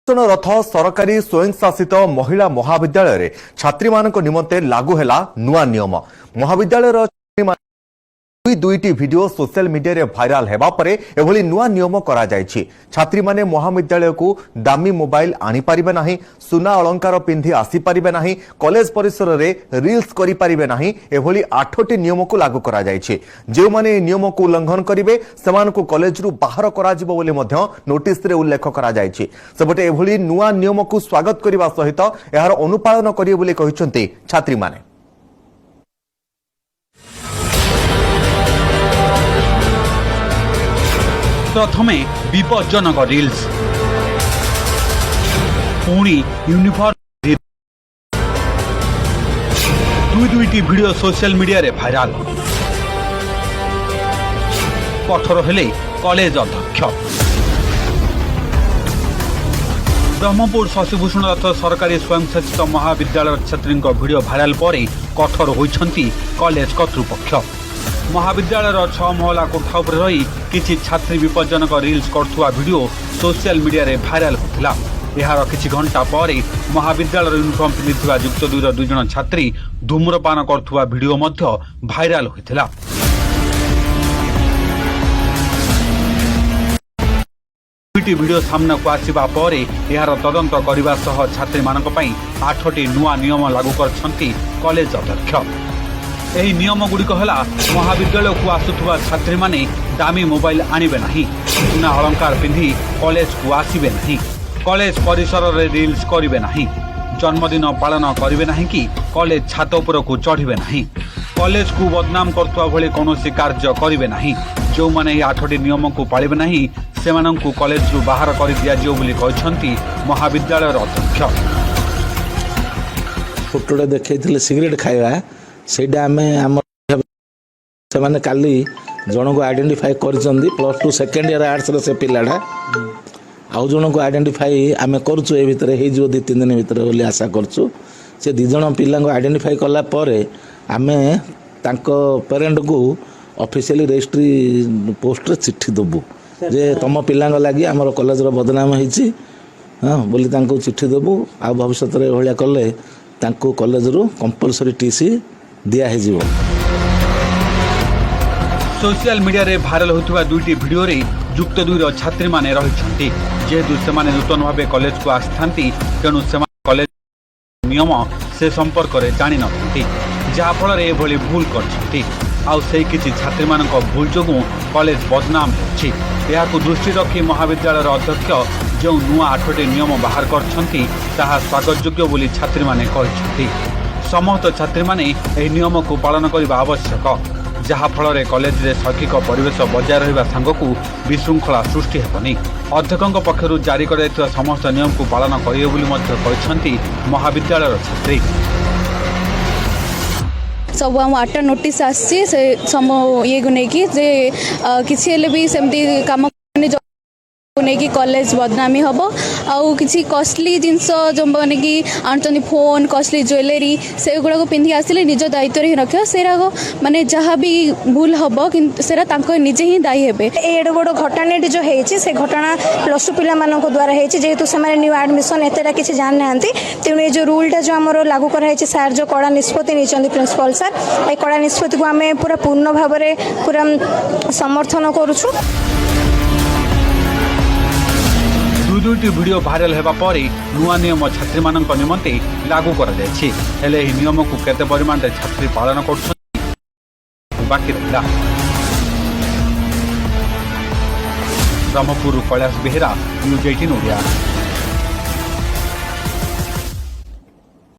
रथ सरकारी स्वयंशासित महिला महाविद्यालय छात्री मानक निमंते लागू हैला नुआ नियम। महाविद्यालय दुईटी वीडियो सोशल मीडिया रे भाइराल हेबा परे एभली नुआ नियम करा जायछि। छात्री माने महाविद्यालय को दामी मोबाइल आनी पारिबे नाही, सुना अलंकार पिंधि आसी पारिबे नाही, कॉलेज परिसर रे रील्स करि पारिबे नाही। एभली 8टी नियम को लागू करा जायछि। जे माने नियम को उल्लंघन करिवे समान को कॉलेज रु बाहर करा जिवो बोली मध्य नोटिस रे उल्लेख करा जायछि। सेबटे एभली नुआ नियम को स्वागत करिवा सहित एहार अनुपालन करिवे बोली कहिसंती छात्री माने। प्रथमे विपज्जनक रील्स, पुणी यूनिफॉर्म, दुईटी वीडियो सोशल मीडिया रे भाइराल। कठोर हेले कॉलेज अध्यक्ष। ब्रह्मपुर शशिभूषण रथ सरकारी स्वयंशासित महाविद्यालय छात्री वीडियो भाइराल पर कठोर होइछंती कॉलेज कर्तृपक्ष। महाविद्यालय 6 महला कोठा उपर रही किछि छात्री विपज्जनक रील्स करथुआ वीडियो सोशल मीडिया रे भाइराल होतिला। एहार किछि घंटा पर महाविद्यालय यूनिफॉर्म पिंधिथुआ युक्त 2 जण छात्री धूम्रपान करथुआ वीडियो मध्य भाइराल होतिला। दुईटी वीडियो सामना को आसिबा पर एहार तदंत करबा सह छात्री मानक पई 8टी नुआ नियम लागू करछंती कॉलेज अध्यक्ष। एही नियम गुड़िक है महाविद्यालय को आसुवा छात्री माने दामी मोबाइल आनिबे नहीं, सुना अलंकार पिंधि कॉलेज को आसिबे नहीं, कॉलेज परिसर रे रील्स करिवे नहीं, जन्मदिन पालन करिवे नहीं कि कॉलेज छात उपर को चढ़िबे नहीं, कॉलेज को बदनाम करथुआ भली कोनोसी कार्य करिवे नहीं। जो माने 8टी नियम को पालिबे नहीं सेमानंकु कॉलेज रु बाहर करि दिया जियो बोली कहछंती महाविद्यालय अध्यक्ष। फोटोटा देखैथिले सिगरेट खाइबा सेटा आम से काली जन को आइडेंटिफाई करछंदी +2 सेकेंड ईयर आर्ट्स रे से पिलाडा आउ जन को आइडेंटिफाई आमे करछु ए भितर हे जो 2-3 दिन भितर बोली आशा करछु। से 2 जण पिला को आइडेंटिफाई कला परे आमे तांको पेरेंट को ऑफिशियली रजिस्ट्री पोस्ट रे चिट्ठी दबु जे तम पिला लागि हमर कॉलेज रो बदनाम हेछि हां बोली तांको चिट्ठी दबु आ भविष्य रे होलिया करले तांको कॉलेज रो कंपलसरी टीसी दिया है जीव। सोशल मीडिया रे भाइराल होतुवा दुईटी वीडियो रे युक्त 2 छात्री माने रहिछंती। जेहेतु सेमाने नूतन भाबे कॉलेज को आस्थांती तेणु सेमाने कॉलेज नियम से संपर्क रे जानि नथंती, जहा फल रे एभली भूल करछंती। आउ से किछि छात्री मानक भूल जोगु कॉलेज बदनाम होछि। एहाकु दृष्टि रखी महाविद्यालय अध्यक्ष जो नुआ 8टी नियम बाहर करछंती ताहा स्वागत योग्य बोली छात्री माने कहिछंती। समस्त छात्री माने एही नियम को पालन करबा आवश्यक, जहा फल रे कॉलेज रे शैक्षिक परिवेश बजाय रहिबा संगकु विशृंखला सृष्टि हेबनी। अध्यक्षक पक्षरु जारी कराइଥିବା समस्त नियम को पालन करिवे बोली मध्य कहिसंती महाविद्यालय छात्री। सब हम 8टा नोटिस आसी से सम ये को नहीं कि जे किसी हेले भी सेमती काम नहीं कि कॉलेज बदनामी हम आउ किसी कॉस्टली जिनस जो मैंने कि आनुचंदी फोन कॉस्टली ज्वेलरी से गुड़ा पिंधि आसिले निज दायित्व रे रखियो सेराग माने जहाँ भी भूल हम कि सेरा तांको निजे ही दायी हेबे। एड बड़ घटनाटी जो है से घटना +2 पिला मानक द्वारा है जेहेतु से न्यू एडमिशन एतेटा किसी जान ना तेणु ये जो रूलटा जो आम लागू कराई सार जो कड़ा निष्पत्ति नहीं प्रिंसिपल सार ए कड़ा निष्पत्ति को आम पूरा पूर्ण भाव में पूरा समर्थन करुछु। दुईटी वीडियो भाइराल हेबा पर नुआ नियम छात्री मानक निमंते लागू करा जायछि। हेले एही नियम को केते परिमाण रे छात्री पालन करछन बाकी रहिला। ब्रह्मपुर कैलाश बेहेरा, न्यूज 18 ओडिया।